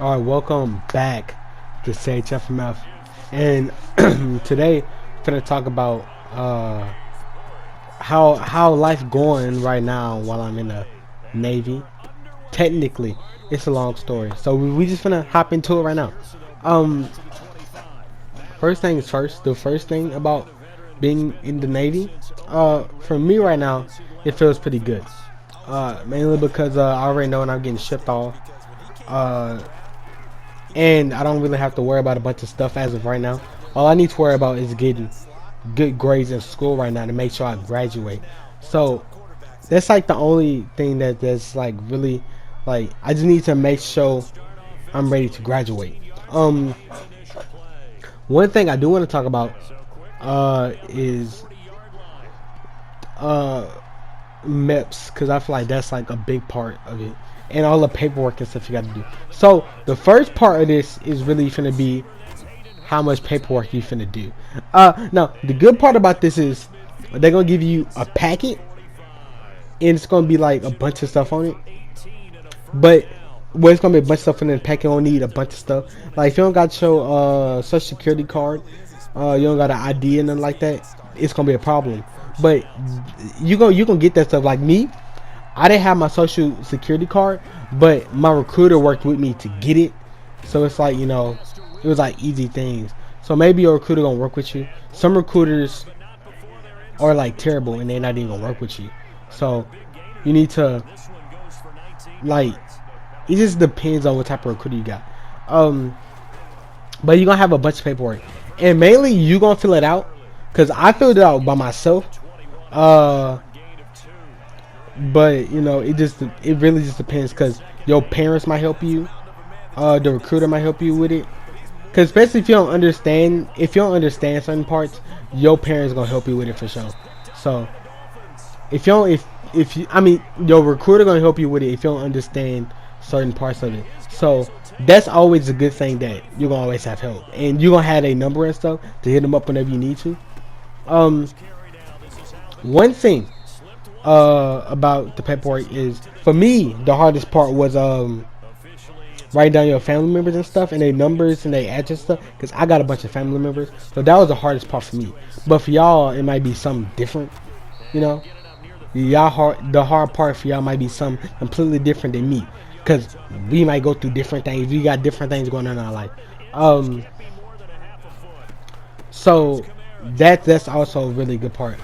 All right, welcome back to Sage FMF, and today we're gonna talk about how life going right now while I'm in the Navy. Technically, it's a long story, so we just gonna hop into it right now. Um, First things first. The first thing about being in the Navy, for me right now, it feels pretty good. Mainly because I already know when I'm getting shipped off. Uh, and I don't really have to worry about a bunch of stuff as of right now. All I need to worry about is getting good grades in school right now to make sure I graduate. So that's like the only thing that's like really like I just need to make sure I'm ready to graduate. Um, One thing I do want to talk about is uh MEPS, because I feel like that's like a big part of it, and all the paperwork and stuff you got to do. So the first part of this is really finna be how much paperwork you finna do. Now the good part about this is they're gonna give you a packet, and it's gonna be like a bunch of stuff on it. But it's gonna be a bunch of stuff in the packet. You don't need a bunch of stuff. Like if you don't got your social security card, you don't got an ID and nothing like that, it's gonna be a problem. But you gonna get that stuff. Like me, I didn't have my social security card, but my recruiter worked with me to get it. So it's like, it was like easy things. So maybe your recruiter gonna work with you. Some recruiters are like terrible and they're not even gonna work with you. So you need to like, it just depends on what type of recruiter you got. But you're gonna have a bunch of paperwork, and mainly you gonna fill it out, cause I filled it out by myself. Uh, but it really just depends, cause your parents might help you. The recruiter might help you with it. Cause especially if you don't understand certain parts, your parents gonna help you with it for sure. So if you don't, if you, I mean, your recruiter gonna help you with it if you don't understand certain parts of it. So that's always a good thing, that you're gonna always have help, and you're gonna have a number and stuff to hit them up whenever you need to. Um, One thing about the paperwork is, for me, the hardest part was writing down your family members and stuff, and their numbers and their address stuff, because I got a bunch of family members, so that was the hardest part for me. But for y'all, it might be something different, you know. The hard part for y'all might be something completely different than me, because we might go through different things. We got different things going on in our life. Um, so that's also a really good part.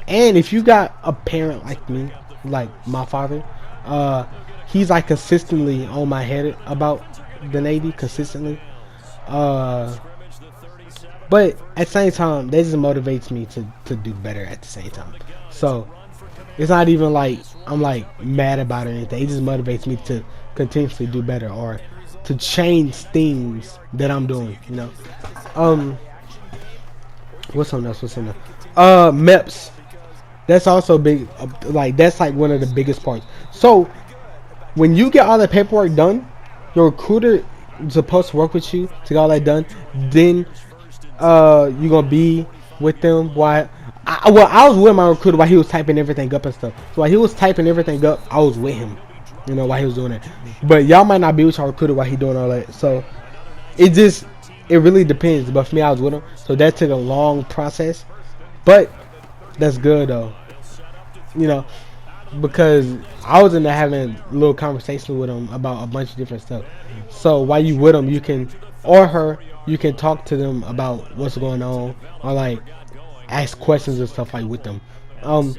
And if you got a parent like me, like my father, uh, he's like consistently on my head about the Navy, consistently. Uh, but at the same time, that just motivates me to do better at the same time. So it's not even like I'm like mad about it or anything. It just motivates me to continuously do better, or to change things that I'm doing. Um, what's something else? MEPS. That's also big. Like that's like one of the biggest parts. So when you get all the paperwork done, your recruiter is supposed to work with you to get all that done. Then you're gonna be with them while I was with my recruiter while he was typing everything up and stuff. So while he was typing everything up, I was with him, while he was doing it. But y'all might not be with your recruiter while he doing all that. So it really depends. But for me, I was with him, so that took a long process. But that's good though, you know, because I was in there having little conversations with him about a bunch of different stuff. So while you with him, you can, or her, you can talk to them about what's going on, or like ask questions and stuff like with them. Um,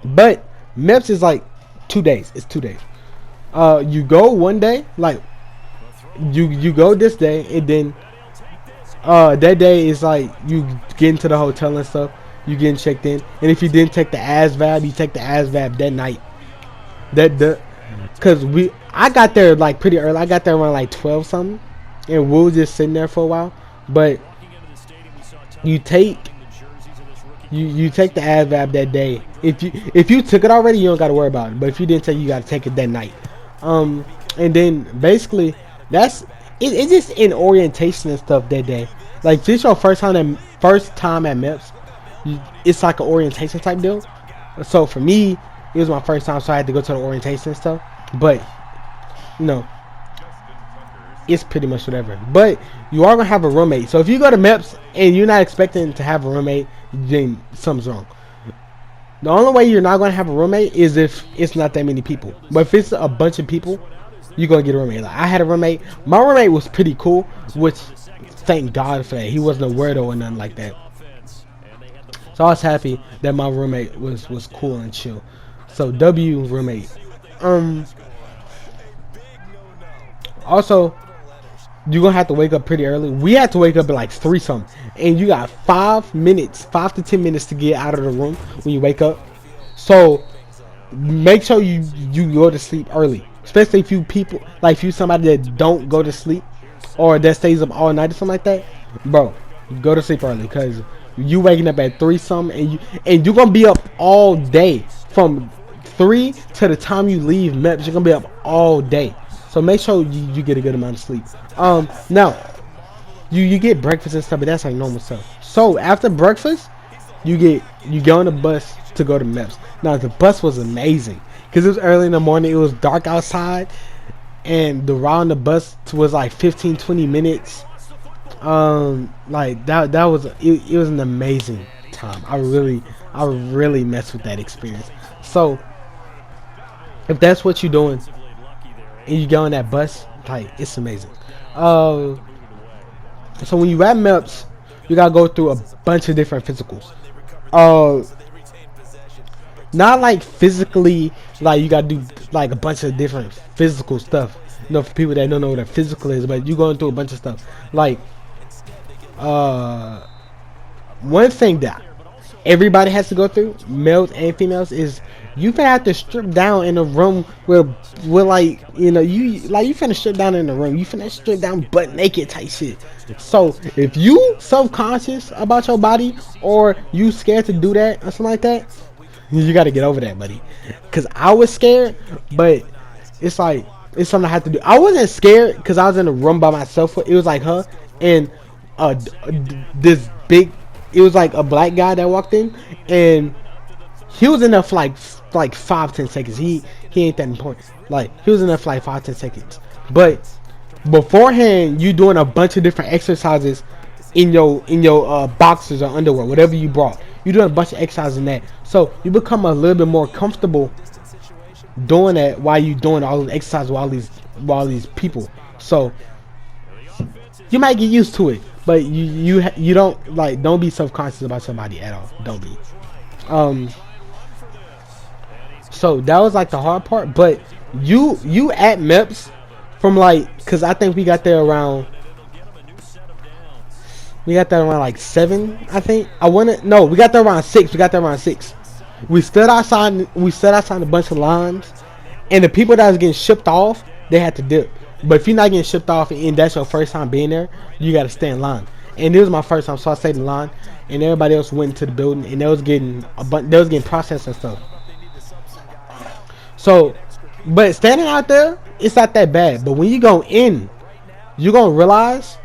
but MEPS is like 2 days. It's 2 days. You go one day, like you go this day, and then that day is like you get into the hotel and stuff. You getting checked in, and if you didn't take the ASVAB, you take the ASVAB that night. Cause I got there like pretty early. I got there around like 12 something, and we were just sitting there for a while. But you take you take the ASVAB that day. If you took it already, you don't got to worry about it. But if you didn't take, you got to take it that night. And then basically that's it. It's just in orientation and stuff that day. Like this your first time at MEPS. It's like an orientation type deal. So for me, it was my first time, so I had to go to the orientation and stuff. But you know, it's pretty much whatever. But you are gonna have a roommate. So if you go to MEPS and you're not expecting to have a roommate, then something's wrong. The only way you're not gonna have a roommate is if it's not that many people. But if it's a bunch of people, you're gonna get a roommate. Like, I had a roommate. My roommate was pretty cool, which thank God for that. He wasn't a weirdo or nothing like that. So I was happy that my roommate was cool and chill. So W roommate. Also, you're gonna have to wake up pretty early. We had to wake up at like 3 something, and you got 5 minutes, 5 to 10 minutes to get out of the room when you wake up. So make sure you go to sleep early, especially if you somebody that don't go to sleep or that stays up all night or something like that. Bro, go to sleep early, because you waking up at 3 something, and you're gonna be up all day from 3 to the time you leave MEPS. You're gonna be up all day. So make sure you get a good amount of sleep. Now you get breakfast and stuff, but that's like normal stuff. So after breakfast, you go on the bus to go to MEPS. Now the bus was amazing because it was early in the morning. It was dark outside, and the ride on the bus was like 15-20 minutes. Like that was it was an amazing time. I really messed with that experience. So if that's what you're doing and you go on that bus, like, it's amazing. So when you at MEPS, you gotta go through a bunch of different physicals. Not like physically, like you gotta do like a bunch of different physical stuff. You know, for people that don't know what a physical is, but you going through a bunch of stuff. Like, one thing that everybody has to go through, males and females, is you finna have to strip down in a room where like, you know, you finna strip down in the room. You finna strip down butt naked type shit. So if you self-conscious about your body, or you scared to do that or something like that, you gotta get over that, buddy. Cause I was scared, but it's like, it's something I had to do. I wasn't scared because I was in a room by myself. It was like her and this big, it was like a black guy that walked in, and he was in there for like 5-10 seconds. He ain't that important. Like, he was in there for like 5-10 seconds. But beforehand, you doing a bunch of different exercises in your boxers or underwear, whatever you brought. You doing a bunch of exercises in that, so you become a little bit more comfortable doing that while you doing all these exercises while these people. So you might get used to it, but you don't, like, don't be self-conscious about somebody at all. Don't be. So that was like the hard part, but you at MEPS from like, cause I think we got there around like 7, I think. We got there around 6. We stood outside a bunch of lines, and the people that was getting shipped off, they had to dip. But if you're not getting shipped off and that's your first time being there, you gotta stay in line. And it was my first time, so I stayed in line, and everybody else went into the building, and they was getting processed and stuff. So, but standing out there, it's not that bad. But when you go in, you're gonna realize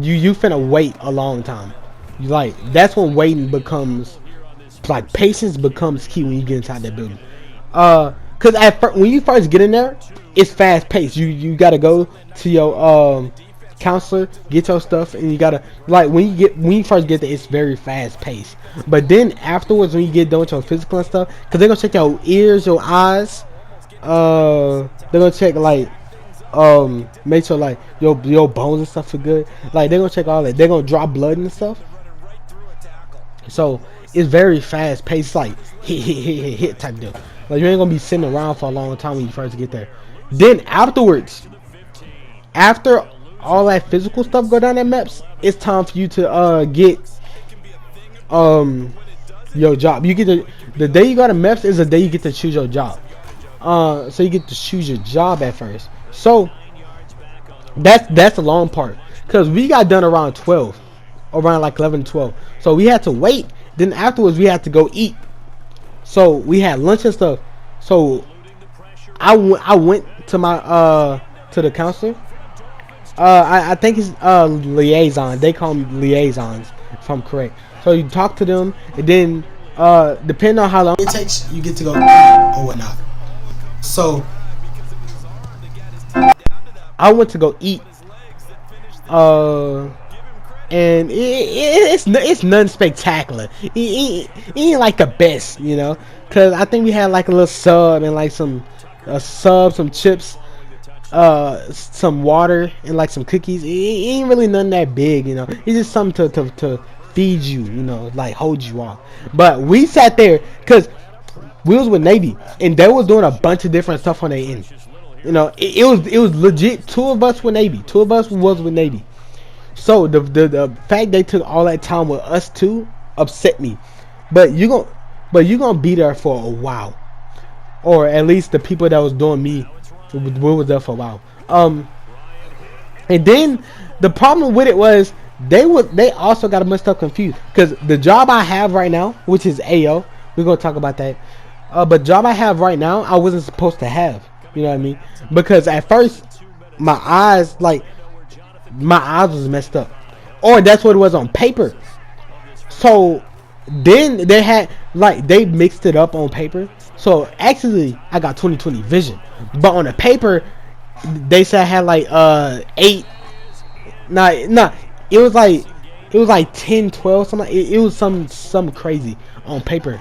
you finna wait a long time. That's when waiting becomes, like, patience becomes key when you get inside that building. Cause when you first get in there, it's fast paced. You gotta go to your counselor, get your stuff, and you gotta, like, when you first get there, it's very fast paced. But then afterwards, when you get done with your physical and stuff, cause they're gonna check your ears, your eyes, they're gonna check, like, make sure, like, your bones and stuff are good. Like, they're gonna check all that. They're gonna draw blood and stuff. So it's very fast paced, like hit type deal. Like, you ain't gonna be sitting around for a long time when you first get there. Then afterwards, after all that physical stuff go down at MEPS, it's time for you to get your job. You get the day you go to MEPS is the day you get to choose your job. So you get to choose your job at first. So that's the long part, because we got done around 12, around like 11-12. So we had to wait. Then afterwards we had to go eat. So we had lunch and stuff. So I went to my to the counselor. I think it's liaison. They call them liaisons, if I'm correct. So you talk to them, and then depending on how long it takes, you get to go or whatnot. So I went to go eat. Uh, and it's nothing spectacular. It ain't like the best, you know. Cause I think we had like a little sub and like some chips, some water and like some cookies. It ain't really nothing that big, you know. It's just something to feed you, you know, like hold you off. But we sat there because we was with Navy and they was doing a bunch of different stuff on their end. You know, it was legit. Two of us were Navy. Two of us was with Navy. So the fact they took all that time with us two upset me. But you gonna be there for a while, or at least the people that was doing me, we was there for a while. And then the problem with it was they also got a bunch of stuff confused because the job I have right now, which is AO, we're gonna talk about that. But job I have right now, I wasn't supposed to have. You know what I mean? Because at first, my eyes was messed up, or that's what it was on paper. So then they mixed it up on paper. So actually, I got 20/20 vision, but on the paper, they said I had like 8. Nah, it was like 10, 12, something. It was some crazy on paper,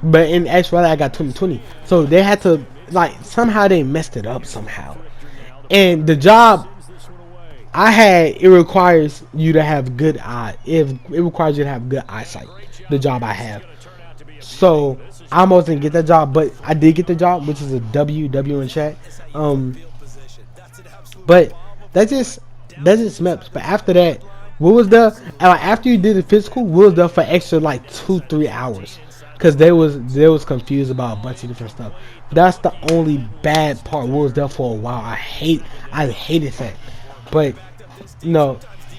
but in actuality, I got 20/20. So they had to somehow they messed it up somehow, and the job I had, it requires you to have good eye. It requires you to have good eyesight. The job I have, so I almost didn't get that job, but I did get the job, which is a W in chat. But that's just MEPS. But after that, what was the after you did the physical, we was there for extra like 2-3 hours, cause they was confused about a bunch of different stuff. That's the only bad part. We was there for a while. I hated that. But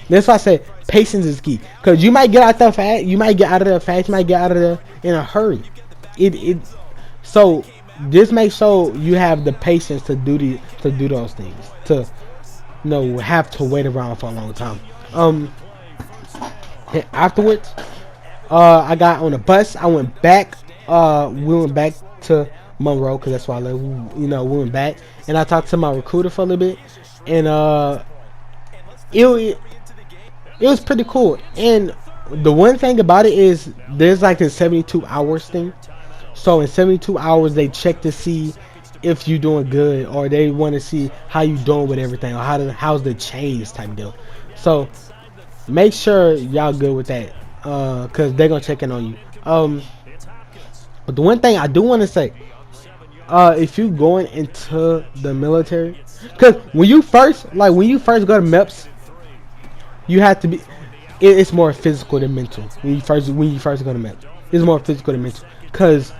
that's why I say patience is key. Cause you might get out there fast, you might get out of there fast, you might get out of there in a hurry. So just make sure you have the patience to do those things. To have to wait around for a long time. Afterwards, I got on a bus. I went back. We went back to Monroe because that's where I live. We went back and I talked to my recruiter for a little bit, and it was pretty cool. And the one thing about it is there's like a 72 hours thing. So in 72 hours they check to see if you're doing good, or they want to see how you doing with everything, or how's the change type deal. So make sure y'all good with that, cause they're gonna check in on you. But the one thing I do want to say, if you going into the military, cause when you first go to MEPS, you have to be. It's more physical than mental. When you first go to MEPS, it's more physical than mental. Cause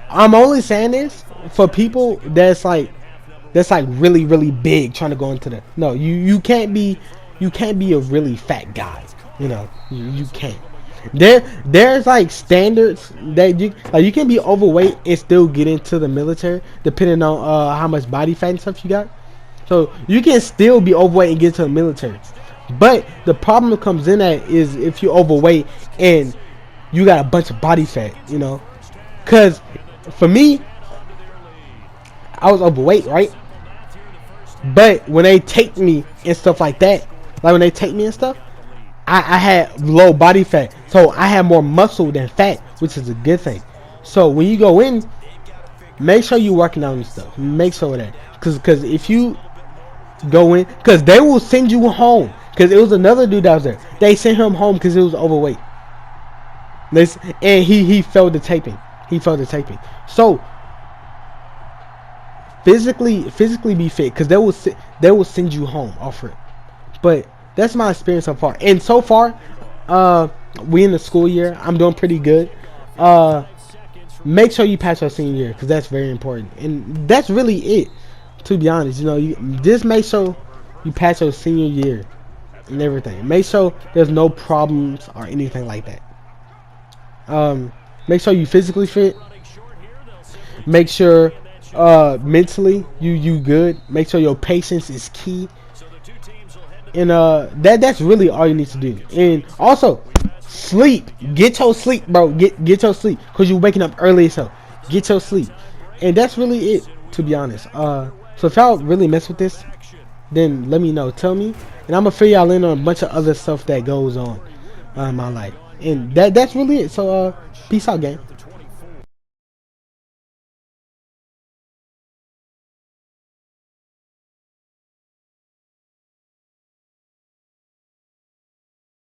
I'm only saying this for people that's like really really big trying to go into the. No, you can't be a really fat guy. You can't. There's like standards that you can be overweight and still get into the military depending on how much body fat and stuff you got. So you can still be overweight and get into the military. But the problem that comes in that is if you're overweight and you got a bunch of body fat, Cause for me, I was overweight, right? But when they take me and stuff like that, I had low body fat, so I had more muscle than fat, which is a good thing. So when you go in, make sure you're working on this stuff. Make sure of that, cause if you go in, cause they will send you home. Cause it was another dude that was there. They sent him home because he was overweight. And he failed the taping. So physically be fit, because they will send you home off it. But that's my experience so far. And so far, we in the school year. I'm doing pretty good. Make sure you pass your senior year, because that's very important. And that's really it. To be honest, you just make sure you pass your senior year and everything. Make sure there's no problems or anything like that. Make sure you physically fit. Make sure mentally you good. Make sure your patience is key. And that's really all you need to do. And also sleep. Get your sleep, bro. Get your sleep, because you're waking up early as hell. Get your sleep. And that's really it, to be honest. So if y'all really mess with this, then let me know. Tell me, and I'm gonna fill y'all in on a bunch of other stuff that goes on in my life. And that's really it. So peace out, gang.